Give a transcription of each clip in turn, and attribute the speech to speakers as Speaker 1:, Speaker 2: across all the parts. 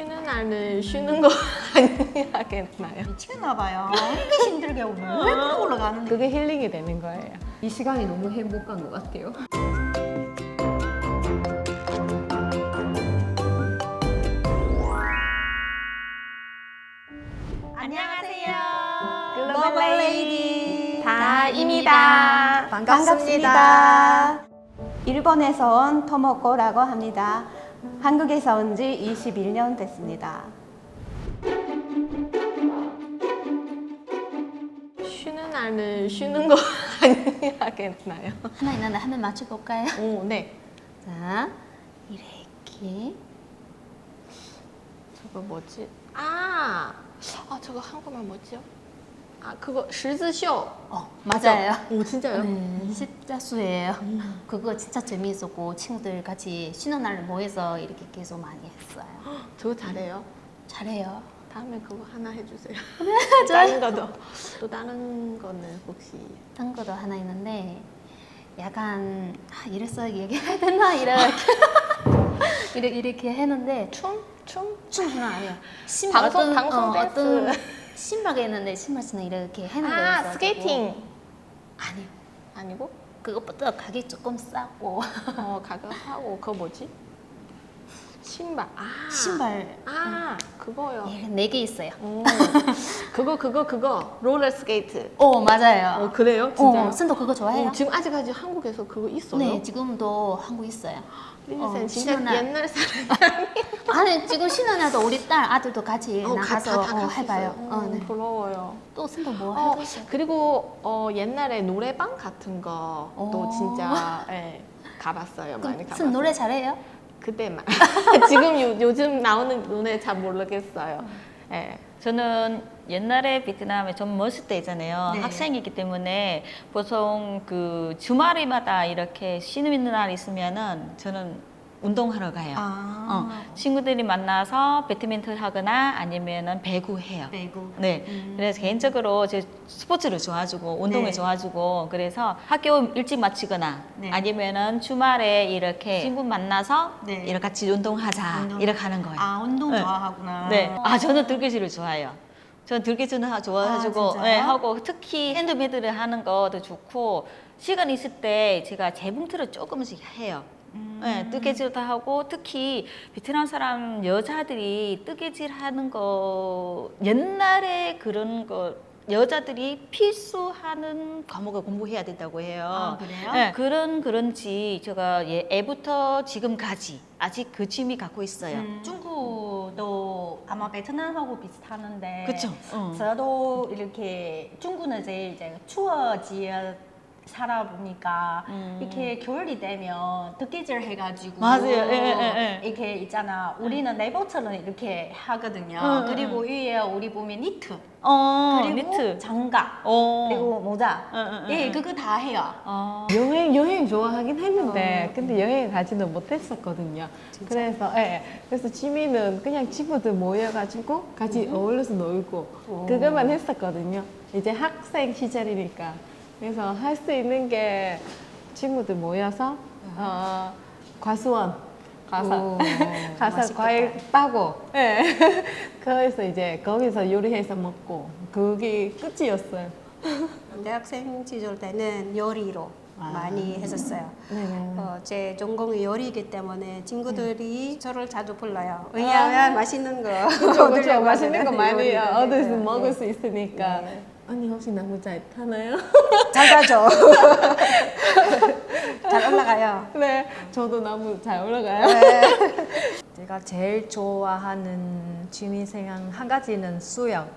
Speaker 1: 쉬는 날은 쉬는 거 아니야겠나요?
Speaker 2: 미치겠나봐요. 이렇게 힘들게 오늘 왜 그렇게 올라가는데.
Speaker 1: 그게 힐링이 되는 거예요.
Speaker 3: 이 시간이 너무 행복한 것 같아요.
Speaker 2: 안녕하세요.
Speaker 1: 글로벌 레이디
Speaker 2: 다입니다. 반갑습니다. 일본에서 온 토모코라고 합니다. 한국에서 온 지 21년 됐습니다.
Speaker 1: 쉬는 날은 쉬는 거 아니야겠나요?
Speaker 4: 하나 있는데 한번 맞춰볼까요?
Speaker 1: 오, 네.
Speaker 4: 자, 이렇게
Speaker 1: 저거 뭐지? 아, 저거 한국말 뭐지요? 아, 그거十字绣.
Speaker 4: 맞아요.
Speaker 1: 오, 진짜요?
Speaker 4: 네, 십자수예요. 그거 진짜 재미있었고 친구들 같이 쉬는 날 모여서 이렇게 계속 많이 했어요.
Speaker 1: 저거 잘해요.
Speaker 4: 잘해요.
Speaker 1: 다음에 그거 하나 해주세요.
Speaker 4: 좋아요.
Speaker 1: 다른 거도. 또 다른 거는 혹시?
Speaker 4: 딴 것도 하나 있는데 약간 이래서 얘기해야 되나 이렇게 했는데
Speaker 1: 춤?
Speaker 4: 춤 하나 아니에요.
Speaker 1: 방송 댄스.
Speaker 4: 어떤 신발이 있는데 신발 신어 이렇게 하는 거였어.
Speaker 1: 아, 스케이팅.
Speaker 4: 아니요.
Speaker 1: 아니고?
Speaker 4: 그것보다 가격이 조금 싸고
Speaker 1: 가격하고 그거 뭐지? 신발.
Speaker 4: 신발
Speaker 1: 그거요.
Speaker 4: 예, 4개 있어요.
Speaker 1: 오, 그거 롤러 스케이트.
Speaker 4: 맞아요.
Speaker 1: 그래요? 진짜요?
Speaker 4: 선도 그거 좋아해요?
Speaker 1: 지금 아직까지 한국에서 그거 있어요?
Speaker 4: 네, 지금도 한국 있어요.
Speaker 1: 린센 진짜
Speaker 4: 신혼날.
Speaker 1: 옛날 사람.
Speaker 4: 아니, 지금 신혼에도 우리 딸 아들도 같이 나가서
Speaker 1: 다
Speaker 4: 해봐요.
Speaker 1: 있어요.
Speaker 4: 네.
Speaker 1: 부러워요.
Speaker 4: 또 선도 뭐 해도
Speaker 1: 그리고 옛날에 노래방 같은 거도 진짜 가봤어요. 많이 가봤어요.
Speaker 4: 선 노래 잘해요?
Speaker 1: 그때만. 지금 요즘 나오는 노래 잘 모르겠어요. 예.
Speaker 5: 저는 옛날에 베트남에 좀 머실 때 있잖아요.
Speaker 2: 네.
Speaker 5: 학생이기 때문에 보통 그 주말마다 이렇게 쉬는 날 있으면은 저는 운동하러 가요. 친구들이 만나서 배드민턴 하거나 아니면은 배구 해요.
Speaker 2: 배구.
Speaker 5: 네. 그래서 개인적으로 제 스포츠를 좋아하고 운동을
Speaker 2: 네.
Speaker 5: 좋아하고 그래서 학교 일찍 마치거나
Speaker 2: 네.
Speaker 5: 아니면은 주말에 이렇게 친구 만나서
Speaker 2: 네.
Speaker 5: 이렇게 같이 운동하자 이렇게 하는 거예요.
Speaker 2: 운동
Speaker 5: 네.
Speaker 2: 좋아하구나.
Speaker 5: 네. 저는 들기질을 좋아해요. 저는 들기질을 좋아해가지고
Speaker 2: 진짜요?
Speaker 5: 네, 하고 특히 핸드메이드를 하는 것도 좋고 시간 있을 때 제가 재봉틀을 조금씩 해요. 네, 뜨개질도 하고 특히 베트남 사람 여자들이 뜨개질 하는 거 옛날에 그런 거 여자들이 필수하는 과목을 공부해야 된다고 해요.
Speaker 2: 그래요?
Speaker 5: 네, 그런지 제가 애부터 지금까지 아직 그 취미 갖고 있어요.
Speaker 2: 중국도 아마 베트남하고 비슷하는데.
Speaker 5: 그쵸?
Speaker 2: 저도 이렇게 중국은 이제 추워지어 살아보니까 이렇게 겨울이 되면 뜨개질 해가지고
Speaker 5: 맞아요. 예.
Speaker 2: 이렇게 있잖아. 우리는 네이버처럼 이렇게 하거든요. 그리고 위에 우리 보면 니트, 그리고
Speaker 5: 니트.
Speaker 2: 장갑,
Speaker 5: 어.
Speaker 2: 그리고 모자. 그거 다 해요.
Speaker 1: 여행 좋아하긴 했는데 근데 여행 가지는 못했었거든요. 그래서 취미는 그냥 친구들 모여가지고 같이 어울려서 놀고 그것만 했었거든요. 이제 학생 시절이니까. 그래서 할 수 있는 게 친구들 모여서 과수원 가서 과일 따고 그래서 이제 거기서 요리해서 먹고 그게 끝이었어요.
Speaker 6: 대학생 시절 때는 요리로 많이 했었어요.
Speaker 1: 네네.
Speaker 6: 제 전공이 요리이기 때문에 친구들이 저를 자주 불러요. 왜냐하면 맛있는 거
Speaker 1: 그렇죠. 맛있는 거 많이
Speaker 6: 요리를
Speaker 1: 얻을 수
Speaker 6: 해서.
Speaker 1: 먹을 수 있으니까. 언니 혹시 나무 잘 타나요?
Speaker 6: 잘 가죠. 잘 올라가요.
Speaker 1: 네, 저도 나무 잘 올라가요.
Speaker 3: 제가 제일 좋아하는 취미생활 한 가지는 수영.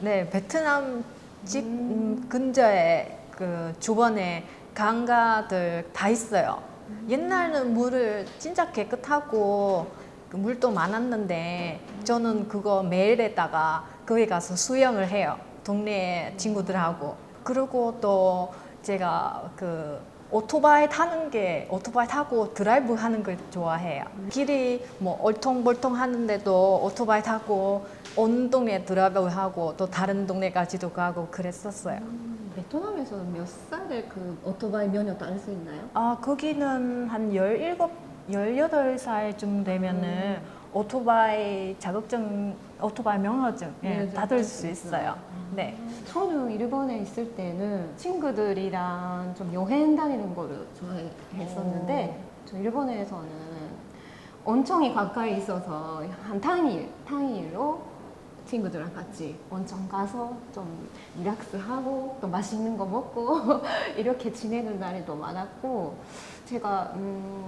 Speaker 3: 베트남 집 근처에 주변에 강가들 다 있어요. 옛날에는 물을 진짜 깨끗하고 물도 많았는데 저는 그거 매일에다가 거기 가서 수영을 해요. 동네 친구들하고. 그리고 또 제가 오토바이 타고 드라이브 하는 걸 좋아해요. 길이 뭐 얼통벌통 하는데도 오토바이 타고 온 동네 드라이브 하고 또 다른 동네까지도 가고 그랬었어요. 베트남에서는 몇 살에 그 오토바이 면허 딸 수 있나요? 거기는 한 17, 18살쯤 되면은 오토바이 자격증, 오토바이 명허증 받을 수 있어요. 네.
Speaker 1: 저는 일본에 있을 때는 친구들이랑 좀 여행 다니는 거를 좋아했었는데 저 일본에서는 온천이 가까이 있어서 한 당일로 친구들이랑 같이 온천 가서 좀 리락스하고 또 맛있는 거 먹고 이렇게 지내는 날이 더 많았고 제가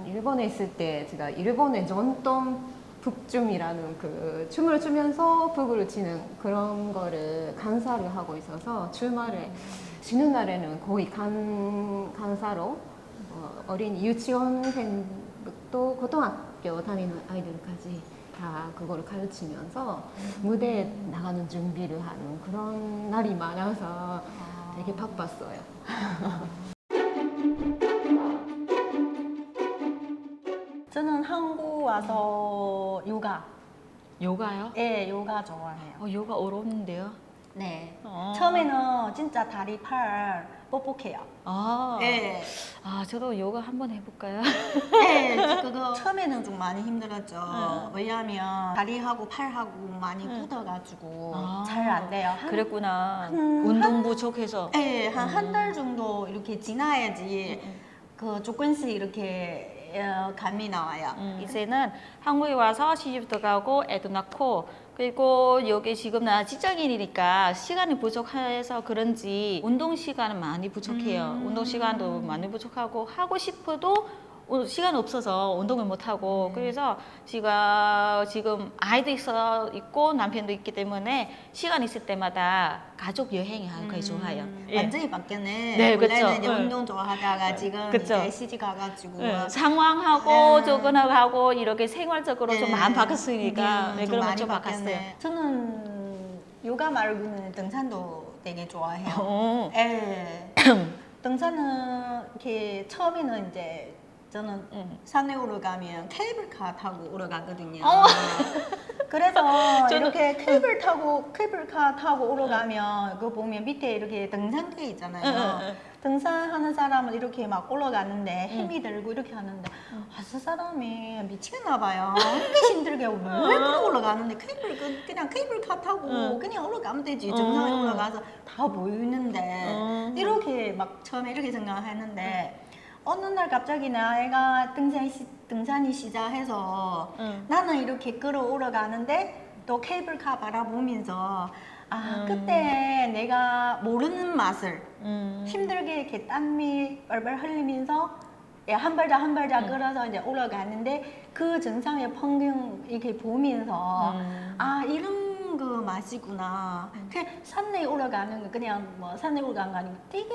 Speaker 1: 일본에 있을 때 제가 일본의 전통 북춤이라는 그 춤을 추면서 북을 치는 그런 거를 강사를 하고 있어서 주말에 쉬는 날에는 거의 강사로 어린 유치원생부터 고등학교 다니는 아이들까지 다 그거를 가르치면서 무대에 나가는 준비를 하는 그런 날이 많아서 되게 바빴어요.
Speaker 2: 저는 한국 와서
Speaker 5: 요가요?
Speaker 2: 예, 요가 좋아해요.
Speaker 5: 요가 어려운데요?
Speaker 2: 네.
Speaker 5: 어.
Speaker 2: 처음에는 진짜 다리 팔 뻑뻑해요.
Speaker 5: 아,
Speaker 2: 예.
Speaker 5: 저도 요가 한번 해볼까요?
Speaker 2: 네, 그거 처음에는 좀 많이 힘들었죠. 왜냐하면 다리하고 팔하고 많이 굳어가지고
Speaker 5: 아,
Speaker 2: 잘 안 돼요.
Speaker 5: 그랬구나.
Speaker 2: 한-
Speaker 5: 운동 부족해서.
Speaker 2: 네, 한 달 정도 이렇게 지나야지 그 조금씩 이렇게 감이 나와요.
Speaker 5: 이제는 한국에 와서 시집도 가고 애도 낳고 그리고 여기 지금 나 직장인이니까 시간이 부족해서 그런지 운동 시간은 많이 부족해요. 운동 시간도 많이 부족하고 하고 싶어도 시간 없어서 운동을 못 하고 그래서 제가 지금 아이도 있고 남편도 있기 때문에 시간 있을 때마다 가족 여행이 하기 좋아요. 예.
Speaker 2: 완전히 바뀌었네.
Speaker 5: 네,
Speaker 2: 원래는
Speaker 5: 그쵸.
Speaker 2: 이제
Speaker 5: 네.
Speaker 2: 운동 좋아하다가 지금
Speaker 5: 그쵸.
Speaker 2: 이제 시집 가가지고
Speaker 5: 네, 상황하고
Speaker 2: 네.
Speaker 5: 접근하고 이렇게 생활적으로 좀 많이 바뀌었으니까
Speaker 2: 네,
Speaker 5: 네, 그러면
Speaker 2: 많이
Speaker 5: 좀 바꿨어요.
Speaker 2: 바뀌었네. 저는 요가 말고는 등산도 되게 좋아해요.
Speaker 5: 어.
Speaker 2: 예. 등산은 이렇게 처음에는 이제 저는 산에 올라가면 케이블카 타고 올라가거든요. 그래서
Speaker 5: 저도-
Speaker 2: 이렇게 케이블카 타고 올라가면 그거 보면 밑에 이렇게 등산대 있잖아요. 등산하는 사람은 이렇게 막 올라가는데 힘이 들고 이렇게 하는데 저 사람이 미치겠나 봐요. 이렇게 힘들게 왜 그렇게 올라가는데 그냥 케이블카 타고 그냥 올라가면 되지. 정상에 올라가서 다 보이는데 이렇게 막 처음에 이렇게 생각했는데 어느 날 갑자기 내가 등산이 시작해서 나는 이렇게 끌어올라가는데 또 케이블카 바라보면서 그때 내가 모르는 맛을 힘들게 이렇게 땀이 뻘뻘 흘리면서 한 발짝 한 발짝 끌어서 이제 올라가는데 그 정상의 풍경 이렇게 보면서 이런 거 맛이구나. 그냥 산에 올라가는 거 그냥 뭐 산에 올라가는 거 아니고 되게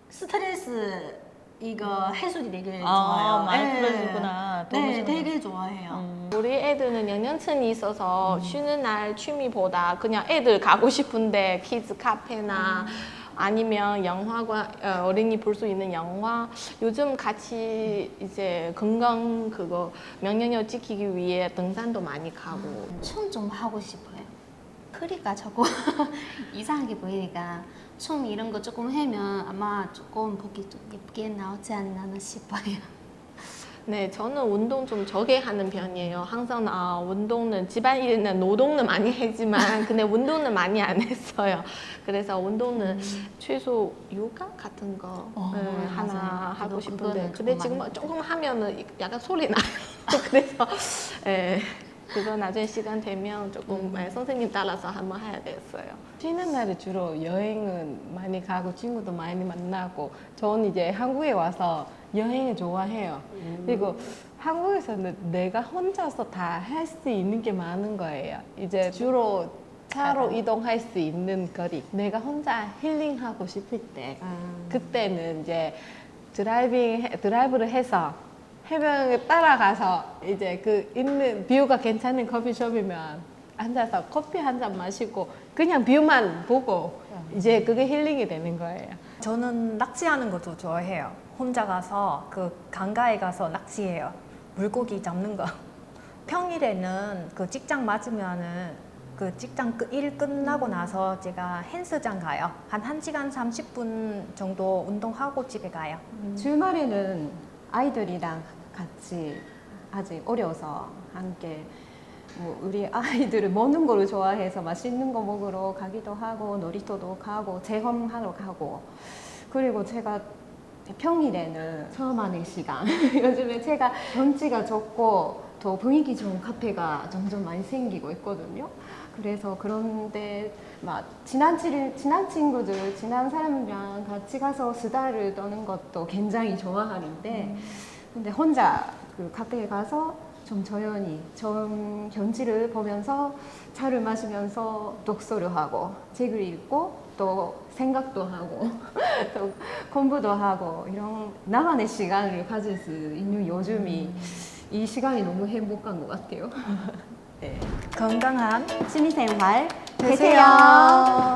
Speaker 2: 스트레스 이거 해소이 되게 좋아요.
Speaker 5: 많이
Speaker 2: 예.
Speaker 5: 풀어주구나. 도움이
Speaker 2: 네,
Speaker 5: 주구나.
Speaker 2: 되게 좋아해요.
Speaker 1: 우리 애들은 연령층이 있어서 쉬는 날 취미보다 그냥 애들 가고 싶은데 키즈 카페나 아니면 영화관 어린이 볼 수 있는 영화 요즘 같이 이제 건강 그거 면역력 지키기 위해 등산도 많이 가고
Speaker 4: 춤 좀 하고 싶어요. 허리가 자꾸 이상하게 보이니까 춤 이런 거 조금 하면 아마 조금 보기 좀 예쁘게 나오지 않나 싶어요.
Speaker 1: 네, 저는 운동 좀 적게 하는 편이에요. 항상 운동은 집안일은 노동은 많이 하지만 근데 운동은 많이 안 했어요. 그래서 운동은 최소 요가 같은 거 하나
Speaker 4: 맞아요.
Speaker 1: 하고 싶은데
Speaker 4: 그거는
Speaker 1: 근데
Speaker 4: 조금
Speaker 1: 지금
Speaker 4: 많이
Speaker 1: 조금 하면은 약간 소리 나요. 그래서 그거 나중에 시간 되면 조금 선생님 따라서 한번 해야겠어요.
Speaker 7: 쉬는 날에 주로 여행은 많이 가고 친구도 많이 만나고 저는 이제 한국에 와서 여행을 좋아해요. 그리고 한국에서는 내가 혼자서 다 할 수 있는 게 많은 거예요. 이제 주로 차로 이동할 수 있는 거리. 내가 혼자 힐링하고 싶을 때 그때는 이제 드라이브를 해서 해변에 따라가서 이제 그 있는 뷰가 괜찮은 커피숍이면 앉아서 커피 한 잔 마시고 그냥 뷰만 보고 이제 그게 힐링이 되는 거예요.
Speaker 3: 저는 낚시하는 것도 좋아해요. 혼자 가서 그 강가에 가서 낚시해요. 물고기 잡는 거. 평일에는 그 직장 맞으면은 그 직장 일 끝나고 나서 제가 헬스장 가요. 한 1시간 30분 정도 운동하고 집에 가요.
Speaker 1: 주말에는 아이들이랑 같이 아직 어려서 함께 뭐 우리 아이들은 먹는 거를 좋아해서 맛있는 거 먹으러 가기도 하고 놀이터도 가고 체험하러 가고 그리고 제가 평일에는 처음 하는 시간 요즘에 제가 경치가 좋고 더 분위기 좋은 카페가 점점 많이 생기고 있거든요. 그래서 그런데 막 친한 친구들, 친한 사람이랑 같이 가서 수다를 떠는 것도 굉장히 좋아하는데 근데 혼자 그 카페에 가서 좀 조용히 좀 경치를 보면서 차를 마시면서 독서를 하고 책을 읽고 또 생각도 하고 또 공부도 하고 이런 나만의 시간을 가질 수 있는 요즘이 이 시간이 너무 행복한 것 같아요.
Speaker 3: 건강한
Speaker 1: 취미생활
Speaker 3: 되세요.